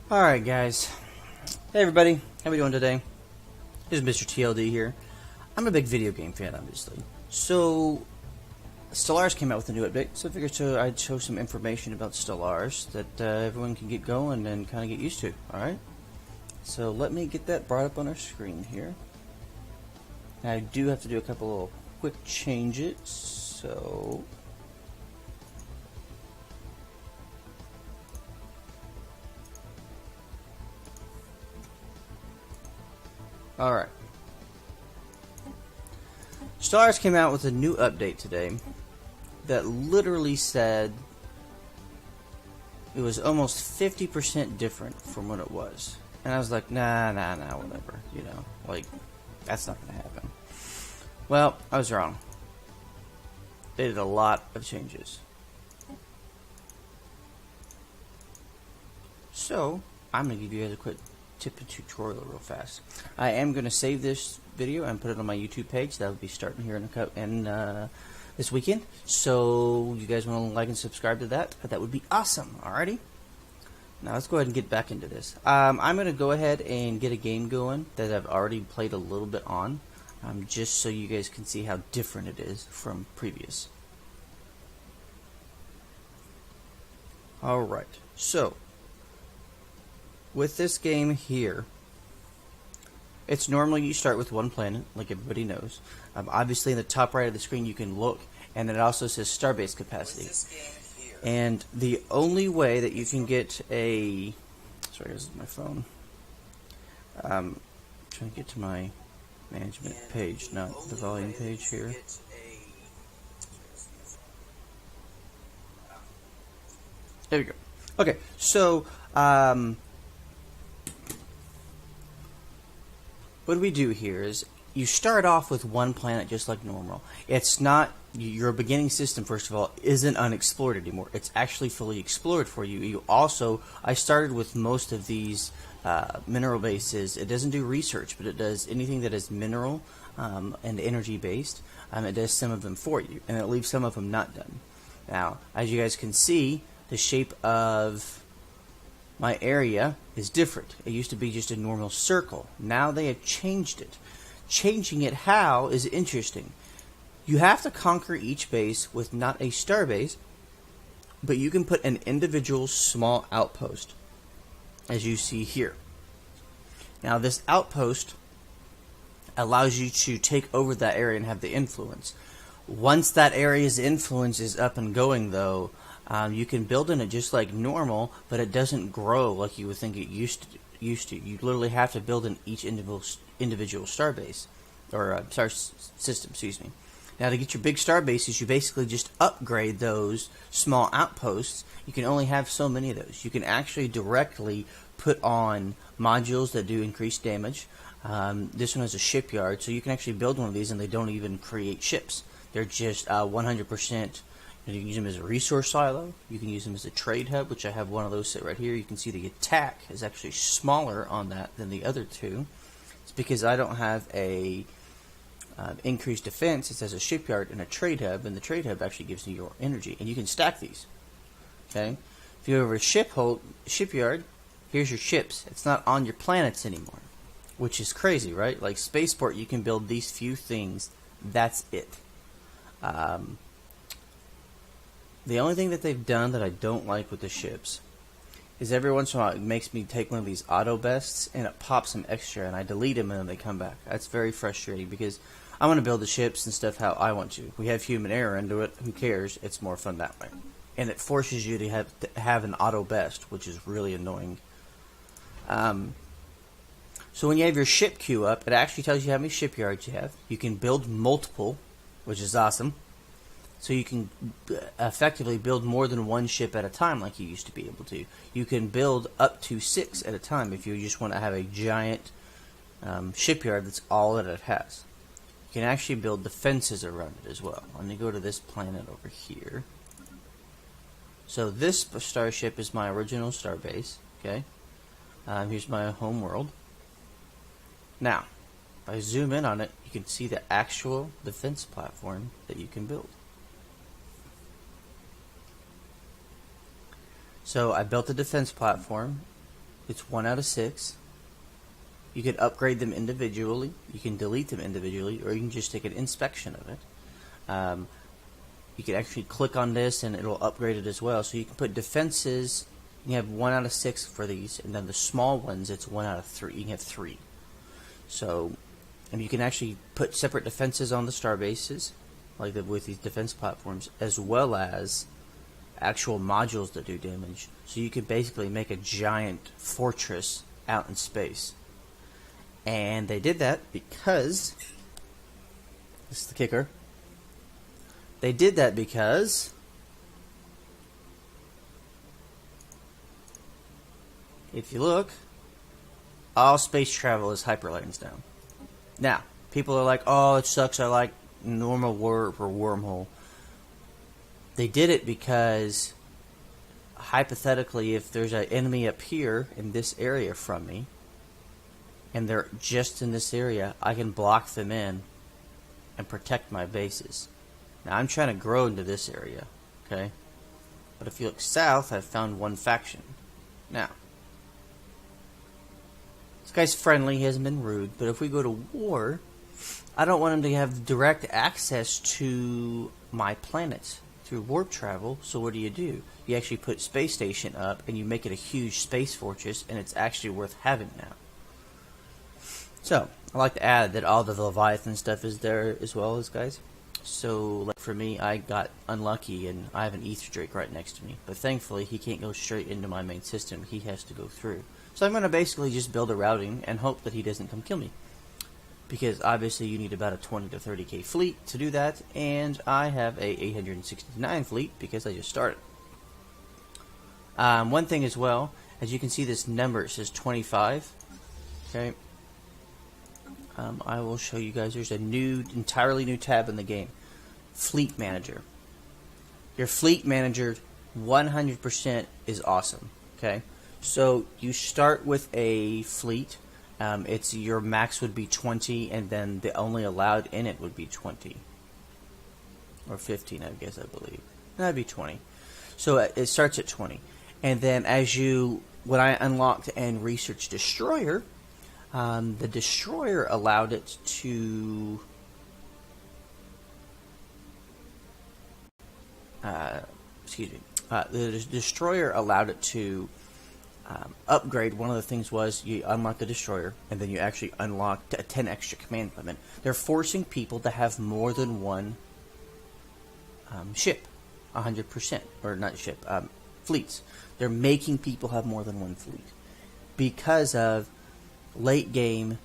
Alright guys, hey everybody, how we doing today? This is Mr. TLD here. I'm a big video game fan, obviously. So, Stellaris came out with a new update, so I figured I'd show some information about Stellaris that everyone can get going and kind of get used to, alright? So let me get that brought up on our screen here. Now, I do have to do a couple of quick changes, so... Alright. Stellaris came out with a new update today that literally said it was almost 50% different from what it was. And I was like, nah, whatever. You know, like, that's not going to happen. Well, I was wrong. They did a lot of changes. So, I'm going to give you guys a quick tip and tutorial real fast. I am going to save this video and put it on my YouTube page. That will be starting here in this weekend. So you guys want to like and subscribe to that? That would be awesome. Alrighty. Now let's go ahead and get back into this. I'm going to go ahead and get a game going that I've already played a little bit on, just so you guys can see how different it is from previous. Alright. So with this game here, it's normally you start with one planet, like everybody knows. Obviously, in the top right of the screen, you can look, and it also says starbase capacity. And the only way that you can get a... Sorry, this is my phone. I'm trying to get to my management page, not the volume page here. There we go. Okay, so... what we do here is you start off with one planet just like normal. It's not, your beginning system, first of all, isn't unexplored anymore. It's actually fully explored for you. You also, I started with most of these mineral bases. It doesn't do research, but it does anything that is mineral and energy based. It does some of them for you, and it leaves some of them not done. Now, as you guys can see, the shape of my area is different. It used to be just a normal circle. Now they have changed it. Changing it how is interesting. You have to conquer each base with not a star base, but you can put an individual small outpost, as you see here. Now this outpost allows you to take over that area and have the influence. Once that area's influence is up and going, though, you can build in it just like normal, but it doesn't grow like you would think it used to. You literally have to build in each individual star base, or star system, excuse me. Now, to get your big star bases, you basically just upgrade those small outposts. You can only have so many of those. You can actually directly put on modules that do increased damage. This one has a shipyard, so you can actually build one of these, and they don't even create ships. They're just 100%. You can use them as a resource silo. You can use them as a trade hub, which I have one of those sit right here. You can see the attack is actually smaller on that than the other two. It's because I don't have a increased defense. It says a shipyard and a trade hub, and the trade hub actually gives you your energy. And you can stack these. Okay. If you go over a shipyard, here's your ships. It's not on your planets anymore, which is crazy, right? Like spaceport, you can build these few things. That's it. The only thing that they've done that I don't like with the ships is every once in a while it makes me take one of these auto bests and it pops some extra and I delete them and then they come back. That's very frustrating because I want to build the ships and stuff how I want to. We have human error into it. Who cares? It's more fun that way. And it forces you to have an auto best, which is really annoying. So when you have your ship queue up, it actually tells you how many shipyards you have. You can build multiple, which is awesome. So you can effectively build more than one ship at a time like you used to be able to. You can build up to 6 at a time if you just want to have a giant shipyard that's all that it has. You can actually build defenses around it as well. Let me go to this planet over here. So this starship is my original starbase. Okay, here's my home world. Now, if I zoom in on it, you can see the actual defense platform that you can build. So I built a defense platform, It's 1 out of 6. You can upgrade them individually, you can delete them individually, or you can just take an inspection of it. You can actually click on this and it'll upgrade it as well. So you can put defenses, you have 1 out of 6 for these, and then the small ones, it's 1 out of 3. You can have 3. So, and you can actually put separate defenses on the star bases, like with these defense platforms, as well as actual modules that do damage. So you can basically make a giant fortress out in space. And they did that because, this is the kicker, they did that because if you look, all space travel is hyperlanes now. Now, people are like, oh, it sucks, I like normal warp or wormhole. They did it because, hypothetically, if there's an enemy up here in this area from me, and they're just in this area, I can block them in and protect my bases. Now, I'm trying to grow into this area, okay? But if you look south, I've found one faction. Now, this guy's friendly, he hasn't been rude, but if we go to war, I don't want him to have direct access to my planets through warp travel. So what do? You actually put space station up and you make it a huge space fortress, and it's actually worth having now. So I like to add that all the Leviathan stuff is there as well as guys. So like for me, I got unlucky and I have an Ether Drake right next to me, but thankfully he can't go straight into my main system, he has to go through. So I'm going to basically just build a routing and hope that he doesn't come kill me, because obviously you need about a 20 to 30k fleet to do that, and I have a 869 fleet because I just started. One thing as well, as you can see, this number, it says 25. Okay, I will show you guys. There's a entirely new tab in the game, Fleet Manager. Your Fleet Manager 100% is awesome. Okay, so you start with a fleet. It's your max would be 20, and then the only allowed in it would be 20 or 15, I guess, I believe. That'd be 20. So it starts at 20, and then when I unlocked and researched Destroyer, the Destroyer allowed it to the Destroyer allowed it to upgrade. One of the things was you unlock the Destroyer, and then you actually unlocked a 10 extra command equipment. They're forcing people to have more than one ship, 100%, or not ship, fleets. They're making people have more than one fleet because of late game.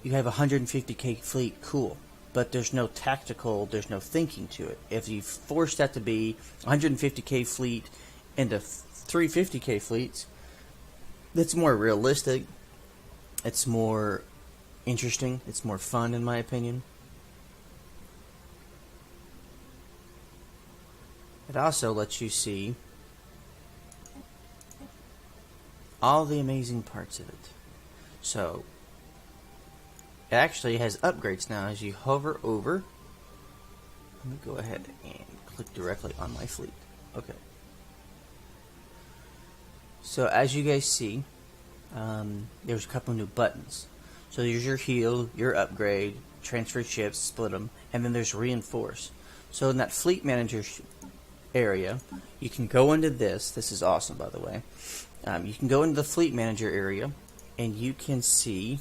You have a 150k fleet, cool, but there's no tactical, there's no thinking to it. If you force that to be 150k fleet into 350k fleets, that's more realistic, it's more interesting, it's more fun in my opinion. It also lets you see all the amazing parts of it. So it actually has upgrades now. As you hover over, let me go ahead and click directly on my fleet. Okay. So as you guys see, there's a couple new buttons. So there's your heal, your upgrade, transfer ships, split them, and then there's reinforce. So in that fleet manager area, you can go into this. This is awesome, by the way. You can go into the fleet manager area, and you can see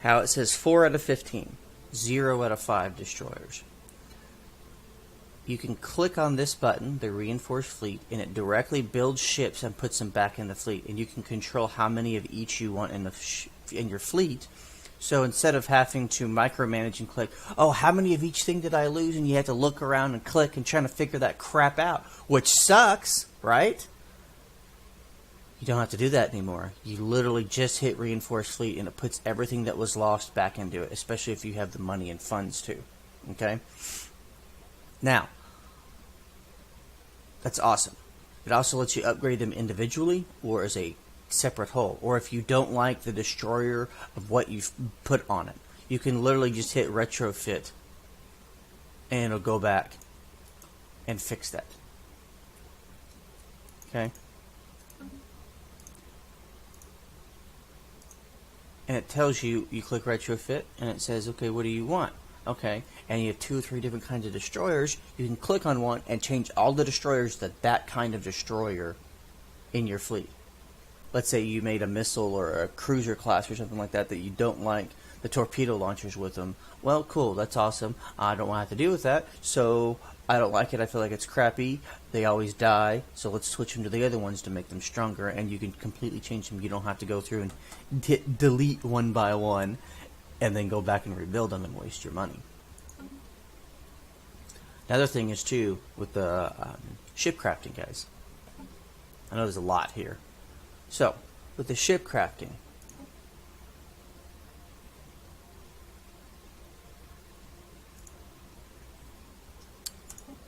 how it says 4 out of 15, 0 out of 5 destroyers. You can click on this button, the reinforced fleet, and it directly builds ships and puts them back in the fleet. And you can control how many of each you want in your fleet. So instead of having to micromanage and click, oh, how many of each thing did I lose? And you have to look around and click and trying to figure that crap out, which sucks, right? You don't have to do that anymore. You literally just hit reinforced fleet and it puts everything that was lost back into it, especially if you have the money and funds too. Okay? Now, that's awesome. It also lets you upgrade them individually or as a separate whole. Or if you don't like the destroyer of what you've put on it, you can literally just hit retrofit and it'll go back and fix that. Okay? and it tells you, you click retrofit, and it says, okay, what do you want? Okay, and you have 2 or 3 different kinds of destroyers. You can click on one and change all the destroyers to that kind of destroyer in your fleet. Let's say you made a missile or a cruiser class or something like that you don't like the torpedo launchers with them. Well, cool, that's awesome. I don't want to have to deal with that, so I don't like it. I feel like it's crappy. They always die, so let's switch them to the other ones to make them stronger, and you can completely change them. You don't have to go through and hit delete one by one and then go back and rebuild them and waste your money. Another thing is, too, with the ship crafting, guys. I know there's a lot here. So, with the ship crafting,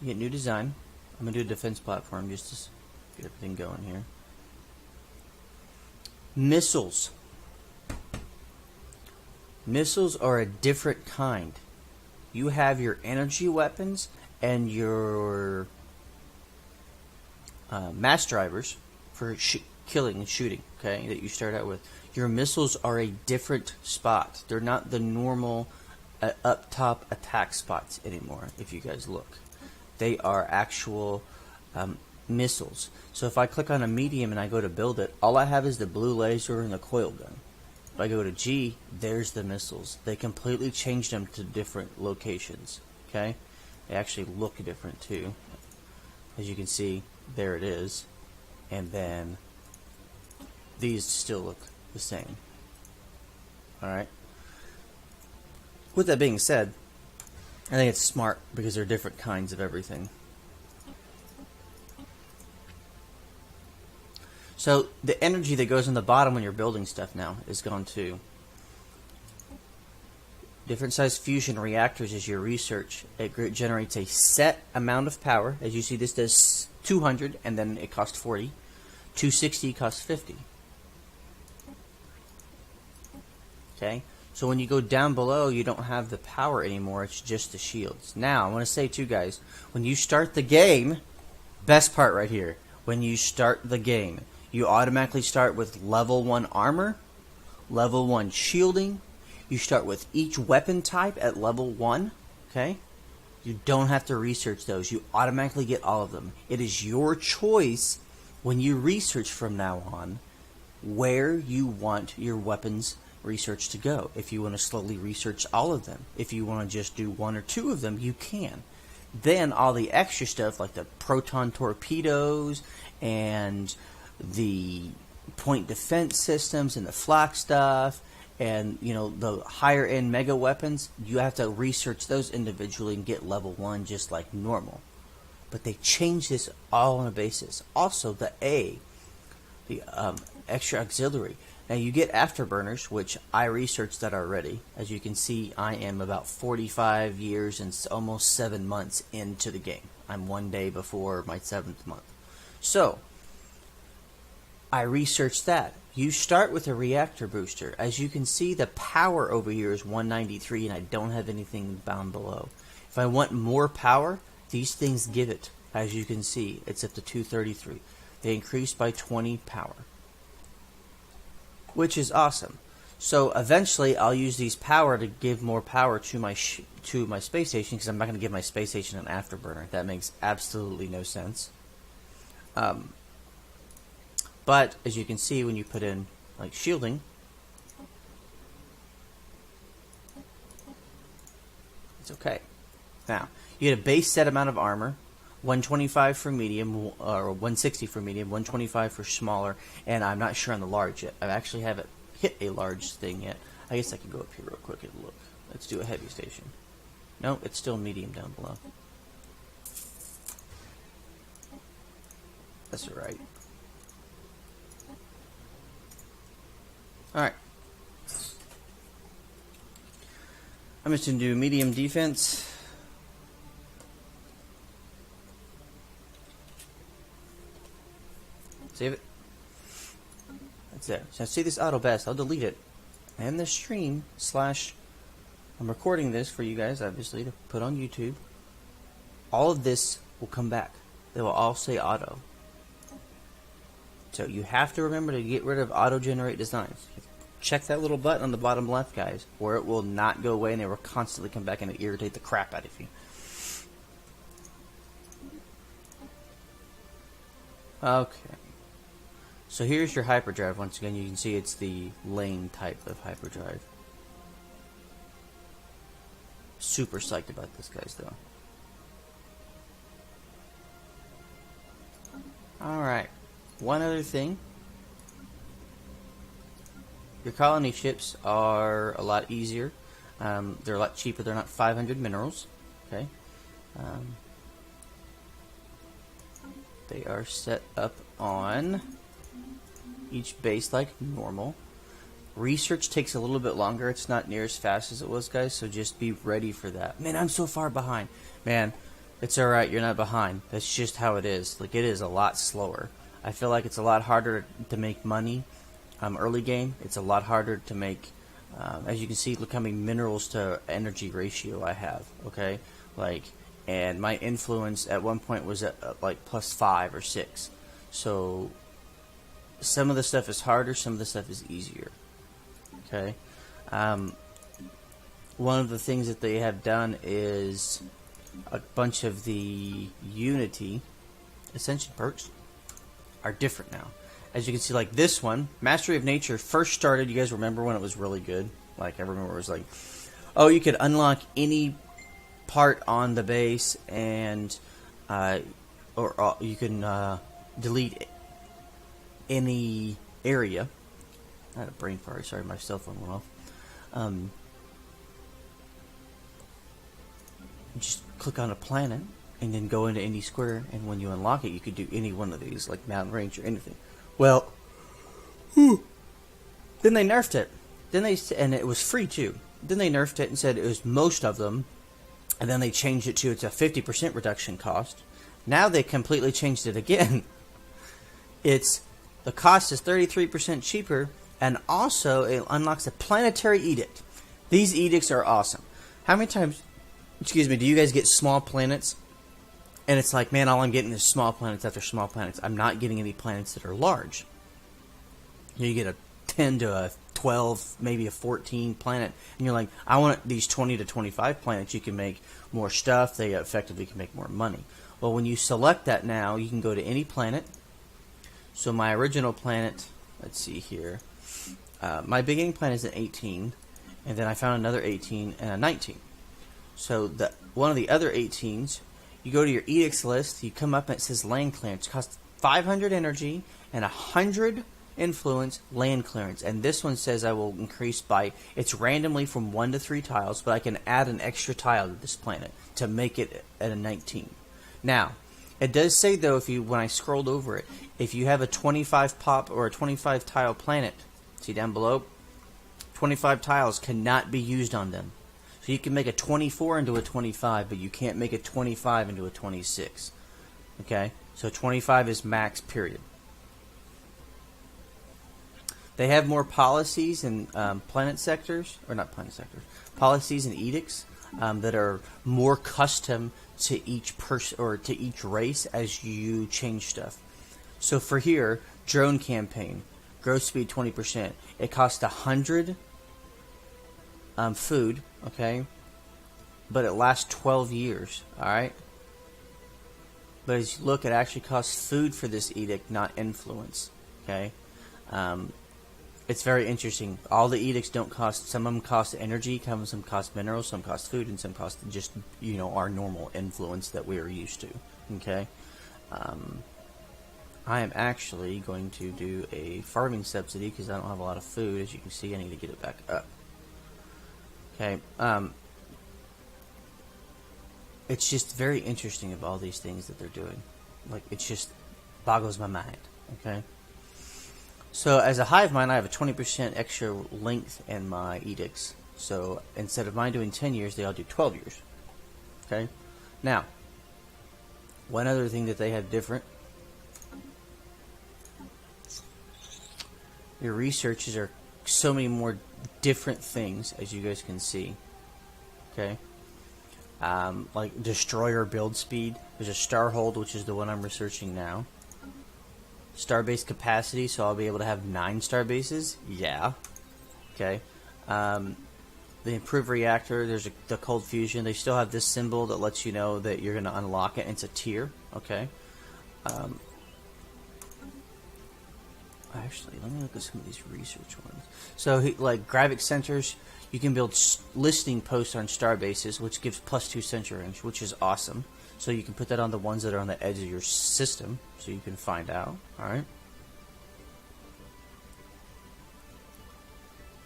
you get new design. I'm going to do a defense platform just to get everything going here. Missiles. Missiles are a different kind. You have your energy weapons and your mass drivers for killing and shooting, okay, that you start out with. Your missiles are a different spot. They're not the normal up top attack spots anymore, if you guys look. They are actual missiles. So if I click on a medium and I go to build it, all I have is the blue laser and the coil gun. If I go to G, there's the missiles. They completely changed them to different locations, okay? They actually look different too. As you can see, there it is. And then these still look the same. Alright? With that being said, I think it's smart because they're different kinds of everything. So the energy that goes on the bottom when you're building stuff now is gone too. Different size fusion reactors is your research. It generates a set amount of power. As you see, this does 200 and then it costs 40. 260 costs 50. Okay? So when you go down below, you don't have the power anymore. It's just the shields. Now, I want to say too, guys, when you start the game, best part right here, when you start the game, you automatically start with level 1 armor, level 1 shielding. You start with each weapon type at level 1, okay? You don't have to research those. You automatically get all of them. It is your choice when you research from now on where you want your weapons research to go. If you want to slowly research all of them. If you want to just do 1 or 2 of them, you can. Then all the extra stuff like the proton torpedoes and the point defense systems and the flak stuff and, you know, the higher end mega weapons, you have to research those individually and get level 1 just like normal. But they changed this all on a basis. Also, the extra auxiliary. Now you get afterburners, which I researched that already. As you can see, I am about 45 years and almost 7 months into the game. I'm 1 day before my 7th month. So, I researched that. You start with a reactor booster. As you can see, the power over here is 193 and I don't have anything down below. If I want more power, these things give it. As you can see, it's up to 233. They increase by 20 power, which is awesome. So eventually I'll use these power to give more power to my space station, because I'm not going to give my space station an afterburner. That makes absolutely no sense. But as you can see, when you put in like shielding, it's okay. Now you get a base set amount of armor, 125 for medium, or 160 for medium, 125 for smaller, and I'm not sure on the large yet. I actually haven't hit a large thing yet. I guess I can go up here real quick and look. Let's do a heavy station. No, it's still medium down below. That's alright. Alright. I'm just going to do medium defense. Save it. That's there. So see this auto best. I'll delete it. And the stream / I'm recording this for you guys, obviously, to put on YouTube. All of this will come back. They will all say auto. So you have to remember to get rid of auto-generate designs. check that little button on the bottom left, guys, or it will not go away and it will constantly come back and irritate the crap out of you. Okay. So here's your hyperdrive. Once again, you can see it's the lane type of hyperdrive. Super psyched about this, guys, though. Alright. One other thing. Your colony ships are a lot easier. They're a lot cheaper. They're not 500 minerals. Okay. They are set up on each base like normal. Research takes a little bit longer. It's not near as fast as it was, guys, so just be ready for that. Man, I'm so far behind. Man, it's alright, you're not behind. That's just how it is. Like, it is a lot slower. I feel like it's a lot harder to make money early game. It's a lot harder to make, as you can see, look how many minerals to energy ratio I have, okay? Like, and my influence at one point was at like +5 or 6. So some of the stuff is harder, some of the stuff is easier. Okay. One of the things that they have done is a bunch of the Unity Ascension perks are different now. As you can see, like this one, Mastery of Nature, first started, you guys remember when it was really good? Like, I remember it was like, oh, you could unlock any part on the base and or you can delete any area. I had a brain fart. Sorry, my cell phone went off. Just click on a planet and then go into any square, and when you unlock it, you could do any one of these, like mountain range or anything. Well, then they nerfed it. And it was free too. Then they nerfed it and said it was most of them, and then they changed it to it's a 50% reduction cost. Now they completely changed it again. It's the cost is 33% cheaper, and also it unlocks a planetary edict. These edicts are awesome. How many times, excuse me, do you guys get small planets? And it's like, man, all I'm getting is small planets after small planets. I'm not getting any planets that are large. You get a 10 to a 12, maybe a 14 planet, and you're like, I want these 20 to 25 planets. You can make more stuff. They effectively can make more money. Well, when you select that now, you can go to any planet. So my original planet, let's see here. My beginning planet is an 18, and then I found another 18 and a 19. So one of the other 18s, you go to your edicts list, you come up and it says land clearance. It costs 500 energy and 100 influence land clearance. And this one says I will increase by, it's randomly from 1 to 3 tiles, but I can add an extra tile to this planet to make it at a 19. Now, it does say though, when I scrolled over it, if you have a 25 pop or a 25 tile planet, see down below, 25 tiles cannot be used on them. So you can make a 24 into a 25, but you can't make a 25 into a 26. Okay? So 25 is max, period. They have more policies and planet sectors, or not planet sectors, policies and edicts that are more custom to each person or to each race as you change stuff. So for here, drone campaign, growth speed 20%. It costs 100 food, okay, but it lasts 12 years. All right. But as you look, it actually costs food for this edict, not influence. Okay. It's very interesting. All the edicts don't cost. Some of them cost energy, some of them cost minerals, some cost food, and some cost just our normal influence that we are used to. Okay. I am actually going to do a farming subsidy because I don't have a lot of food. As you can see, I need to get it back up. Okay. It's just very interesting of all these things that they're doing. Like, it just boggles my mind. Okay. So as a hive mind, I have a 20% extra length in my edicts. So instead of mine doing 10 years, they all do 12 years. Okay. Now, one other thing that they have different. Your researches are so many more different things, as you guys can see. Okay. Like destroyer build speed. There's a starhold, which is the one I'm researching now. Starbase capacity, so I'll be able to have 9 star bases. Yeah. Okay. The improved reactor, there's the cold fusion. They still have this symbol that lets you know that you're going to unlock it. And it's a tier. Okay. Actually, let me look at some of these research ones. So, like Gravik centers, you can build listing posts on star bases, which gives +2 sensor range, which is awesome. So you can put that on the ones that are on the edge of your system, so you can find out. All right.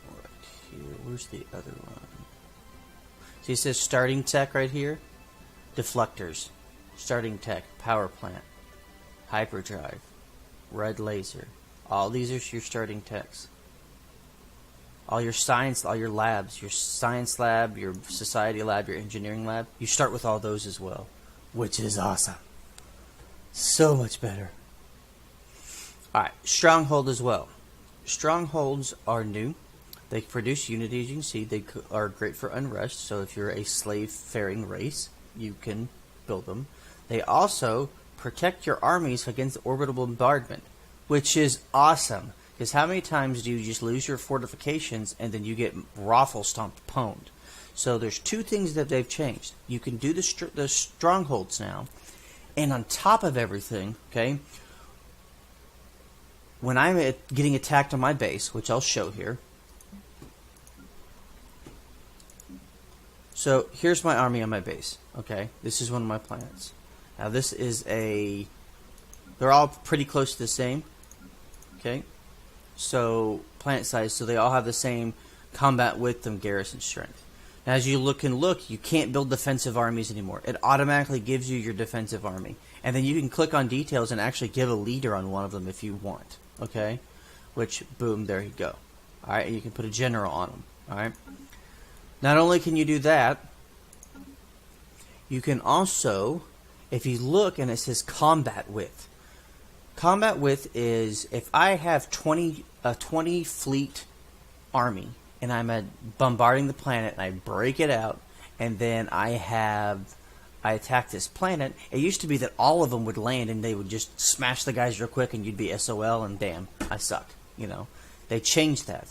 Right here, where's the other one? See, it says starting tech right here. Deflectors, starting tech, power plant, hyperdrive, red laser. All these are your starting techs. All your science, all your labs, your science lab, your society lab, your engineering lab, you start with all those as well, which is awesome. So much better. Alright, stronghold as well. Strongholds are new. They produce unity, as you can see. They are great for unrest, so if you're a slave-faring race, you can build them. They also protect your armies against orbital bombardment, which is awesome. Because how many times do you just lose your fortifications and then you get raffle stomped pwned? So there's two things that they've changed. You can do the strongholds now, and on top of everything, okay, when I'm getting attacked on my base, which I'll show here. So here's my army on my base. Okay, this is one of my planets. Now this is they're all pretty close to the same. Okay, so planet size, so they all have the same combat width and garrison strength. Now, as you look, you can't build defensive armies anymore. It automatically gives you your defensive army, and then you can click on details and actually give a leader on one of them if you want. Okay, which boom, there you go. All right, and you can put a general on them. All right. Not only can you do that, you can also, if you look and it says combat width. Combat width is if I have a 20 fleet army and I'm bombarding the planet and I break it out and then I attack this planet. It used to be that all of them would land and they would just smash the guys real quick and you'd be SOL and damn, I suck. You know, they changed that.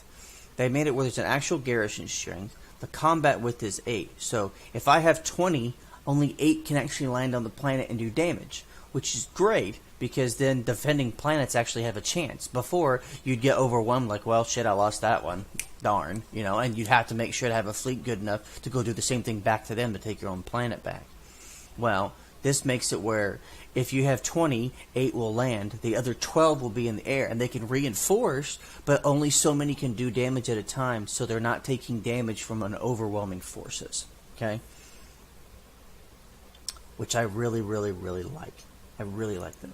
They made it where there's an actual garrison strength. The combat width is 8. So if I have 20, only 8 can actually land on the planet and do damage, which is great. Because then defending planets actually have a chance. Before, you'd get overwhelmed like, well, shit, I lost that one. Darn. You know, and you'd have to make sure to have a fleet good enough to go do the same thing back to them to take your own planet back. Well, this makes it where if you have 20, 8 will land. The other 12 will be in the air. And they can reinforce, but only so many can do damage at a time. So they're not taking damage from an overwhelming forces. Okay? Which I really, really, really like. I really like them.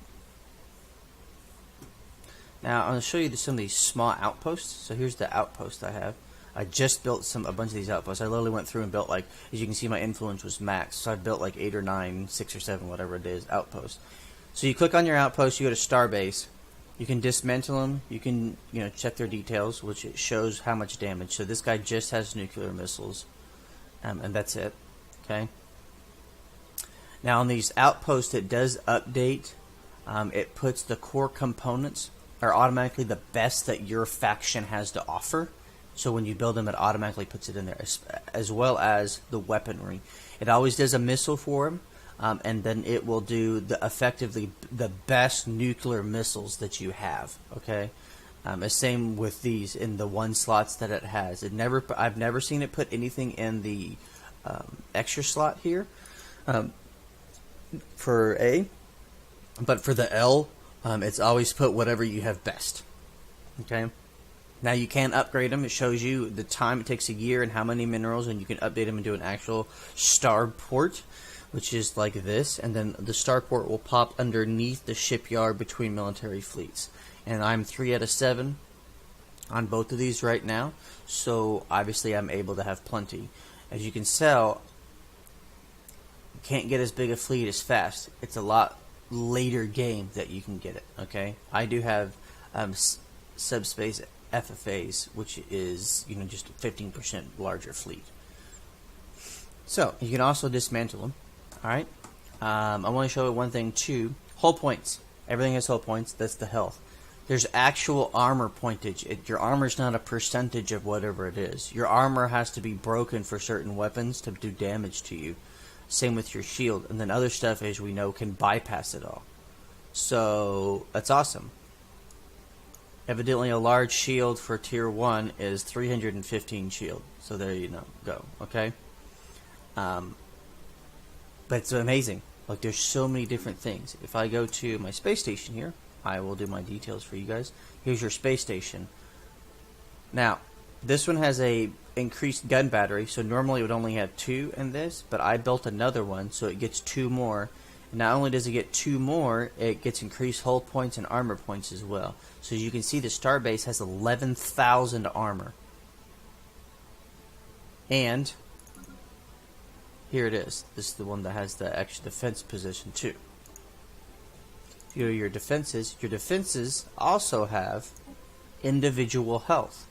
Now, I'm going to show you some of these small outposts. So here's the outpost I have. I just built a bunch of these outposts. I literally went through and built, like, as you can see, my influence was max. So I built like 8 or 9, 6 or 7, whatever it is, outposts. So you click on your outpost, you go to Starbase. You can dismantle them. You can, check their details, which it shows how much damage. So this guy just has nuclear missiles, and that's it. Okay. Now on these outposts, it does update. It puts the core components are automatically the best that your faction has to offer. So when you build them, it automatically puts it in there, as well as the weaponry. It always does a missile for them, and then it will do effectively the best nuclear missiles that you have. Okay, the same with these in the 1 slots that it has. I've never seen it put anything in the extra slot here for A, but for the L. It's always put whatever you have best. Okay. Now you can upgrade them. It shows you the time it takes a year and how many minerals, and you can update them into an actual starport, which is like this. And then the starport will pop underneath the shipyard between military fleets. And I'm 3 out of 7 on both of these right now. So obviously I'm able to have plenty. As you can tell, you can't get as big a fleet as fast. It's a lot later game that you can get it. Okay, I do have subspace FFAs, which is just a 15% larger fleet. So you can also dismantle them. All right, I want to show you one thing too. Hull points. Everything has hull points. That's the health. There's actual armor pointage. Your armor's not a percentage of whatever it is. Your armor has to be broken for certain weapons to do damage to you. Same with your shield. And then other stuff, as we know, can bypass it all. So, that's awesome. Evidently, a large shield for tier 1 is 315 shield. So there you go. Okay? But it's amazing. Like, there's so many different things. If I go to my space station here, I will do my details for you guys. Here's your space station. Now, this one has a increased gun battery, so normally it would only have 2 in this, but I built another one, so it gets 2 more. And not only does it get 2 more, it gets increased hull points and armor points as well. So as you can see, the starbase has 11,000 armor. And here it is. This is the one that has the extra defense position too. If you go to your defenses also have individual health.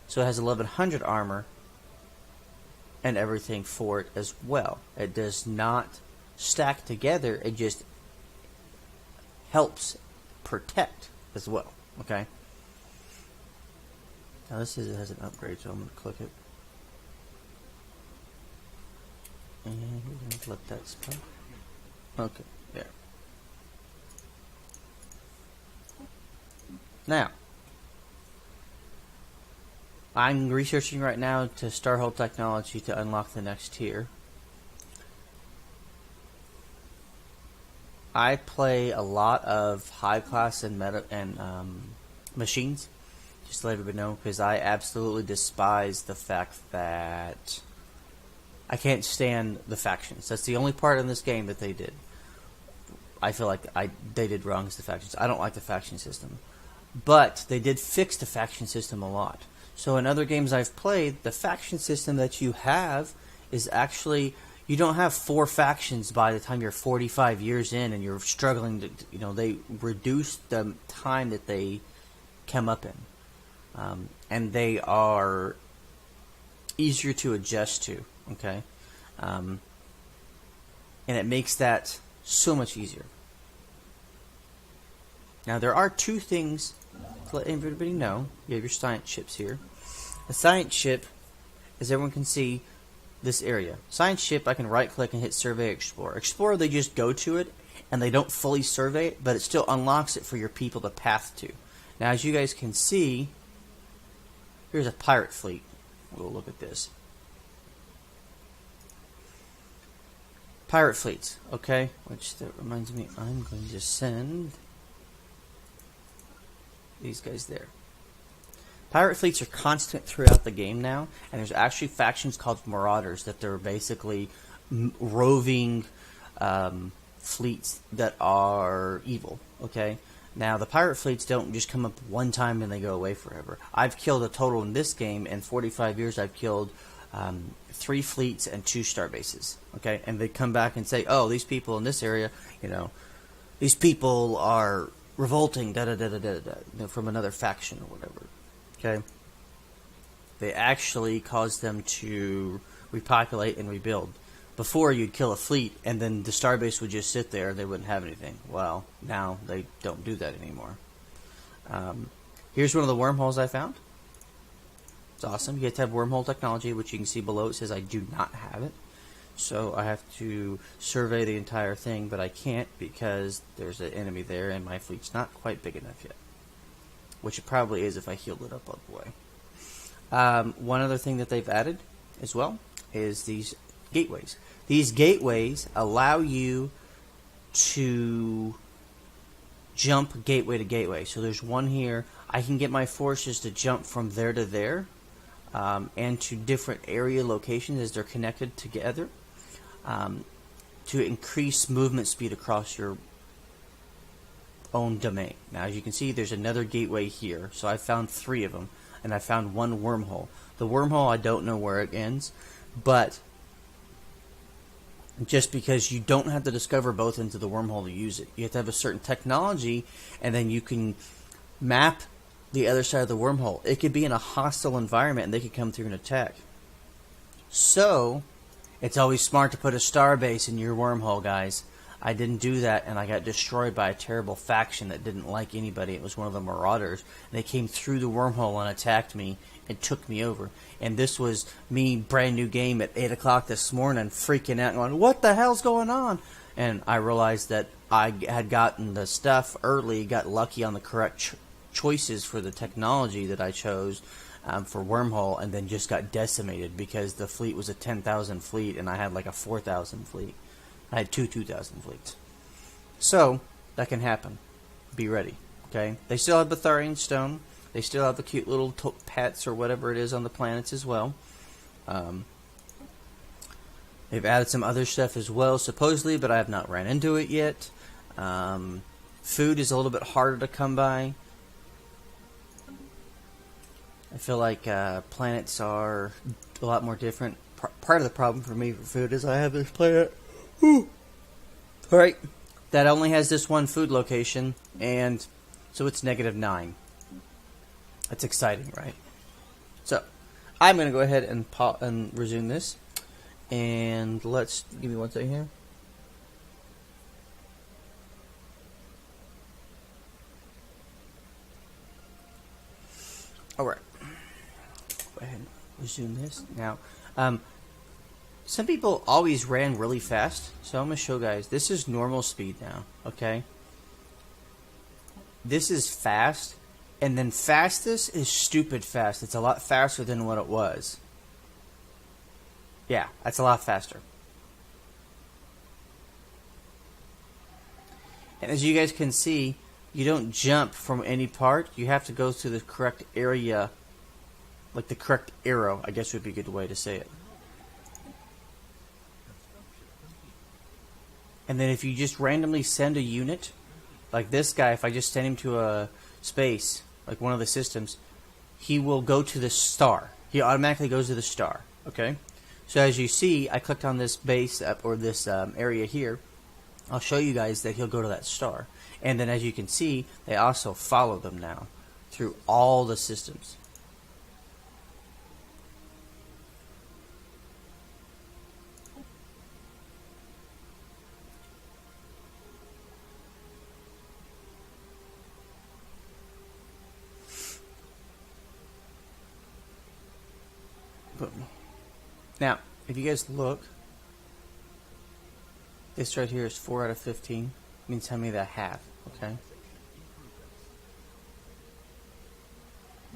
So it has 1100 armor and everything for it as well. It does not stack together, it just helps protect as well. Okay? Now this is, it has an upgrade, so I'm going to click it. And we're going to flip that spot. Okay, there. Now, I'm researching right now to Starhull technology to unlock the next tier. I play a lot of high class and machines, just to let everybody know, because I absolutely despise the fact that I can't stand the factions. That's the only part in this game that they did. I feel like they did wrong is the factions. I don't like the faction system. But they did fix the faction system a lot. So in other games I've played, the faction system that you have is actually, you don't have 4 factions by the time you're 45 years in and you're struggling to, they reduce the time that they come up in. And they are easier to adjust to, okay? And it makes that so much easier. Now there are 2 things to let everybody know. You have your science ships here. The science ship, as everyone can see, this area. Science ship, I can right click and hit survey explore. Explorer, they just go to it and they don't fully survey it, but it still unlocks it for your people to path to. Now as you guys can see, here's a pirate fleet. We'll look at this. Pirate fleets, okay? Which that reminds me, I'm going to send these guys there. Pirate fleets are constant throughout the game now, and there's actually factions called Marauders that they're basically roving fleets that are evil, okay? Now, the pirate fleets don't just come up one time and they go away forever. I've killed a total in this game, in 45 years, I've killed 3 fleets and 2 star bases, okay? And they come back and say, oh, these people in this area, these people are revolting, from another faction or whatever. Okay, they actually cause them to repopulate and rebuild. Before, you'd kill a fleet, and then the starbase would just sit there, and they wouldn't have anything. Well, now they don't do that anymore. Here's one of the wormholes I found. It's awesome. You have to have wormhole technology, which you can see below. It says I do not have it. So I have to survey the entire thing, but I can't because there's an enemy there, and my fleet's not quite big enough yet. Which it probably is if I healed it up all the way. One other thing that they've added as well is these gateways. These gateways allow you to jump gateway to gateway. So there's one here. I can get my forces to jump from there to there and to different area locations as they're connected together to increase movement speed across your own domain. Now, as you can see, there's another gateway here. So I found 3 of them, and I found 1 wormhole. The wormhole, I don't know where it ends, but just because you don't have to discover both into the wormhole to use it. You have to have a certain technology, and then you can map the other side of the wormhole. It could be in a hostile environment, and they could come through and attack. So, it's always smart to put a star base in your wormhole, guys. I didn't do that, and I got destroyed by a terrible faction that didn't like anybody. It was one of the Marauders. And they came through the wormhole and attacked me and took me over. And this was me, brand new game at 8 o'clock this morning, freaking out and going, what the hell's going on? And I realized that I had gotten the stuff early, got lucky on the correct choices for the technology that I chose for Wormhole, and then just got decimated because the fleet was a 10,000 fleet and I had like a 4,000 fleet. I had two 2,000 fleets. So, that can happen. Be ready. Okay? They still have Betharian Stone. They still have the cute little pets or whatever it is on the planets as well. They've added some other stuff as well, supposedly, but I have not ran into it yet. Food is a little bit harder to come by. I feel like planets are a lot more different. Part of the problem for me for food is I have this planet. Alright, that only has this one food location, and so it's -9. That's exciting, right? So, I'm going to go ahead and resume this. And let's, give me one second here. Alright. Go ahead and resume this. Now, some people always ran really fast, so I'm going to show guys. This is normal speed now, okay? This is fast, and then fastest is stupid fast. It's a lot faster than what it was. Yeah, that's a lot faster. And as you guys can see, you don't jump from any part. You have to go to the correct area, like the correct arrow, I guess would be a good way to say it. And then if you just randomly send a unit, like this guy, if I just send him to a space, like one of the systems, he will go to the star. He automatically goes to the star, okay? So as you see, I clicked on this base up, or this area here. I'll show you guys that he'll go to that star. And then as you can see, they also follow them now through all the systems. Now, if you guys look, this right here is 4 out of 15. Means how many that I have, okay?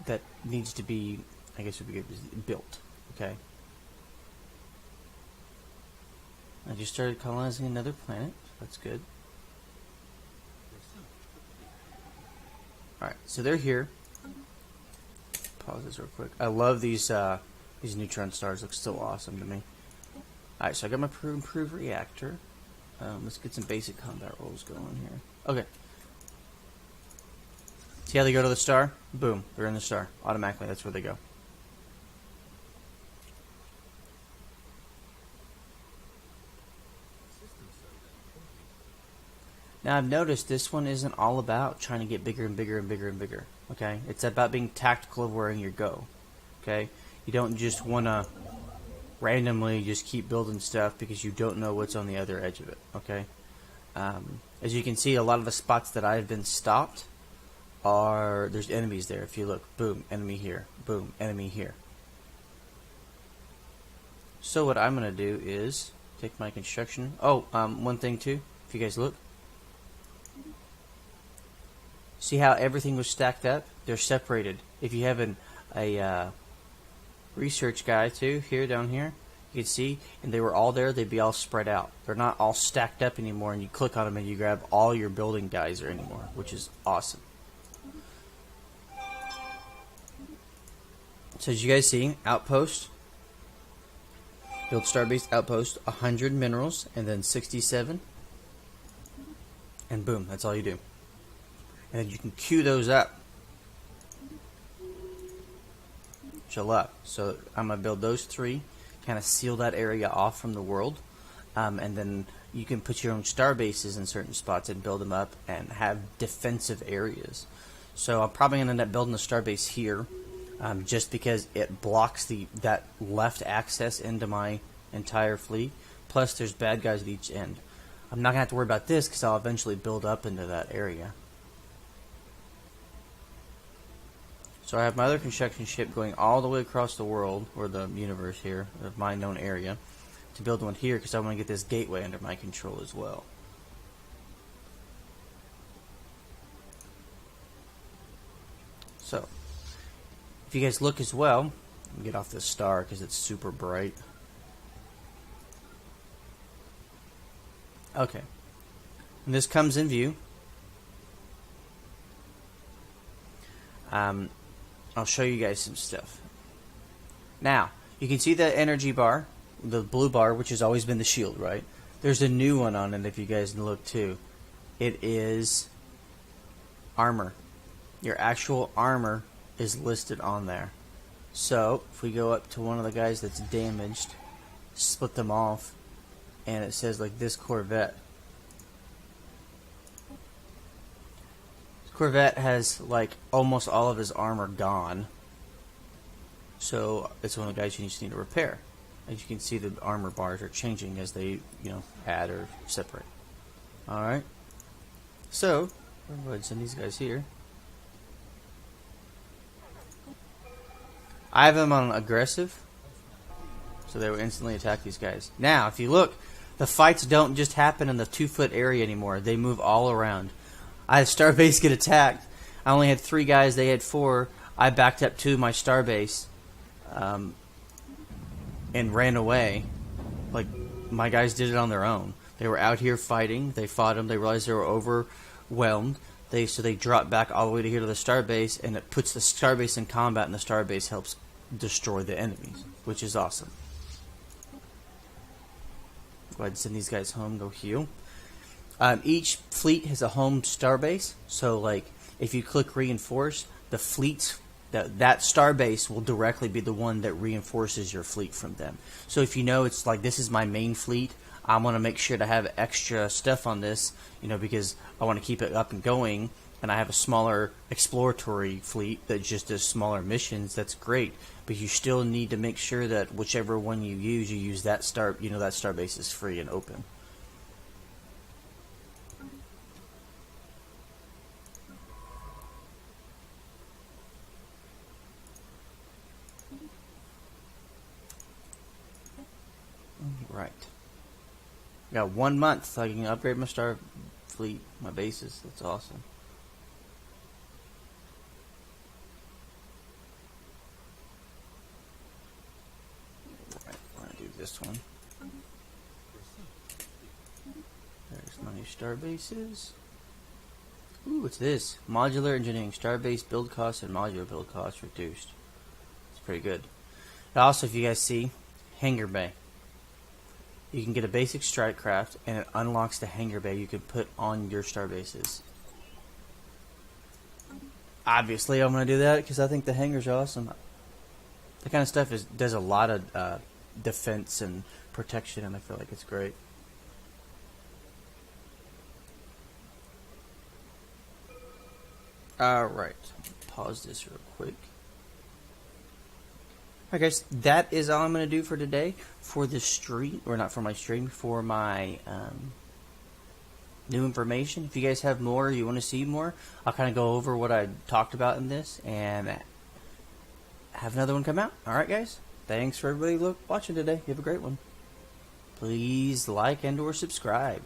That needs to be, I guess would be good, built, okay? I just started colonizing another planet. That's good. Alright, so they're here. Pause this real quick. I love these neutron stars. Look so awesome to me. Alright, so I got my improved reactor. Let's get some basic combat rolls going here. Okay. See how they go to the star? Boom. They're in the star. Automatically, that's where they go. Now I've noticed this one isn't all about trying to get bigger and bigger and bigger and bigger. Okay? It's about being tactical of where you go. Okay? You don't just want to randomly just keep building stuff because you don't know what's on the other edge of it, okay? As you can see, a lot of the spots that I've been stopped there's enemies there. If you look, boom, enemy here, boom, enemy here. So what I'm going to do is take my construction. Oh, one thing too, if you guys look. See how everything was stacked up? They're separated. If you have a research guy too, here, down here, you can see, and they were all there, they'd be all spread out. They're not all stacked up anymore, and you click on them and you grab all your building guys anymore, which is awesome. So as you guys see, outpost, build starbase outpost, 100 minerals, and then 67, and boom, that's all you do. And you can queue those up. Chill up. So I'm going to build those 3, kind of seal that area off from the world, and then you can put your own star bases in certain spots and build them up and have defensive areas. So I'm probably going to end up building a star base here, just because it blocks that left access into my entire fleet. Plus there's bad guys at each end. I'm not going to have to worry about this because I'll eventually build up into that area. So I have my other construction ship going all the way across the world, or the universe here, of my known area, to build one here because I want to get this gateway under my control as well. So, if you guys look as well, let me get off this star because it's super bright. Okay. When this comes in view, I'll show you guys some stuff. Now, you can see the energy bar, the blue bar, which has always been the shield, right? There's a new one on it if you guys look too. It is armor. Your actual armor is listed on there. So, if we go up to one of the guys that's damaged, split them off, and it says like this Corvette. Corvette has like almost all of his armor gone, so it's one of the guys you just need to repair. As you can see, the armor bars are changing as they, add or separate. All right, so I'll go ahead and send these guys here. I have them on aggressive, so they will instantly attack these guys. Now, if you look, the fights don't just happen in the 2-foot area anymore; they move all around. I had Starbase get attacked. I only had 3 guys. They had 4. I backed up to my Starbase and ran away. Like, my guys did it on their own. They were out here fighting. They fought them. They realized they were overwhelmed. So they dropped back all the way to here to the Starbase, and it puts the Starbase in combat, and the Starbase helps destroy the enemies, which is awesome. Go ahead and send these guys home. Go heal. Each fleet has a home starbase, so like if you click reinforce, the fleets that starbase will directly be the one that reinforces your fleet from them. So if you know it's like this is my main fleet, I want to make sure to have extra stuff on this, because I want to keep it up and going, and I have a smaller exploratory fleet that just does smaller missions. That's great, but you still need to make sure that whichever one you use that that starbase is free and open. Right. Got 1 month so I can upgrade my star fleet, my bases. That's awesome. Right, I'm gonna do this one. There's my new star bases. Ooh, what's this? Modular engineering, starbase build costs and modular build costs reduced. It's pretty good. Also, if you guys see, hangar bay. You can get a basic strike craft, and it unlocks the hangar bay you can put on your star bases. Obviously, I'm going to do that because I think the hangar's awesome. That kind of stuff does a lot of defense and protection, and I feel like it's great. Alright, pause this real quick. Alright guys, that is all I'm going to do for today for the stream, or not for my stream, for my new information. If you guys have more, you want to see more, I'll kind of go over what I talked about in this and have another one come out. Alright guys, thanks for everybody watching today. You have a great one. Please like and or subscribe.